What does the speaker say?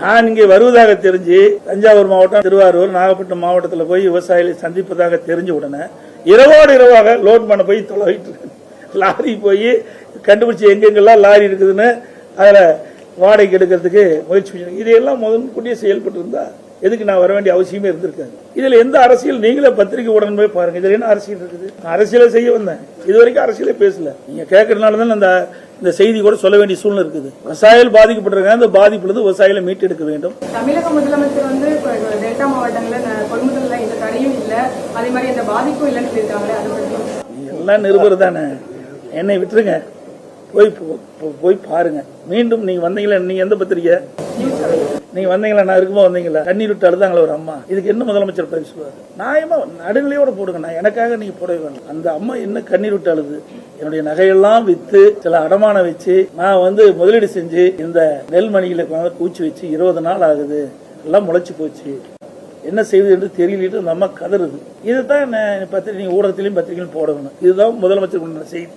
நான் இங்கே வருவதாக தெரிஞ்சு தஞ்சாவூர் மாவட்டம், திருவாரூர், நாகப்பட்டினம் மாவட்டத்தில் போய் விவசாயிகளை சந்திப்பதாக தெரிஞ்ச உடனே இரவோடு இரவாக லோட் பண்ண போய் தொலைவிட்டு லாரி போய் கண்டுபிடிச்சி எங்கெங்கெல்லாம் லாரி இருக்குதுன்னு அதில் வாடகைக்கு எடுக்கிறதுக்கு முயற்சி பண்ணி இதையெல்லாம் முதன்கூட்டியே செயல்பட்டு இருந்தா எதுக்கு நான் வர வேண்டிய அவசியமே இருந்திருக்காது. இதுல எந்த அரசியல், நீங்களே பத்திரிகை உடனே போய் பாருங்க, இதுல என்ன அரசியல் இருக்குது? அரசியலை செய்ய வந்தேன், இது வரைக்கும் அரசியலே பேசல. நீங்க கேட்கறதுனால தான் இந்த செய்தி கூட சொல்ல வேண்டிய சூழ்நிலை இருக்குது. விவசாயிகள் பாதிக்கப்பட்டிருக்காங்க, அந்த பாதிப்புல விவசாயிகளை மீட்டெடுக்க வேண்டும். தமிழக முதலமைச்சர் வந்து டெல்டா மாவட்டங்களில் கொள்முதல்ல இந்த தடையும் இல்ல, அதே மாதிரி அந்த பாதிப்பும் இல்லைன்னு சொல்லியிருக்காங்களே, எல்லாம் நிருபர் தானே. என்னை விட்டுருங்க, போய் பாருங்க. மீண்டும் நீங்க வந்தீங்களா? நீங்க எந்த பத்திரிக்கை நீங்க வந்தீங்களா? நான் இருக்கும்போது வந்தீங்களா? தண்ணீர் விட்டு அழுதாங்களா ஒரு அம்மா, இதுக்கு என்ன முதலமைச்சர் பதில் சொல்லுவார்? நியாயமா நடுநிலையோட போடுங்க. நான் எனக்காக நீங்க போடவே வேணும். அந்த அம்மா என்ன கண்ணீர் விட்டு அழுது, என்னுடைய நகையெல்லாம் வித்து சில அடமானம் வச்சு நான் முதலீடு செஞ்சு இந்த நெல்மணிகளை பூச்சி வச்சு 20 நாள் ஆகுது, எல்லாம் முளைச்சு போச்சு, என்ன செய்வது என்று தெரியல. அந்த அம்மா கதறுது. இதுதான் பத்திரிகை, ஊடகத்திலையும் பத்திரிகையும் போடணும். இதுதான் முதலமைச்சர் செய்தி.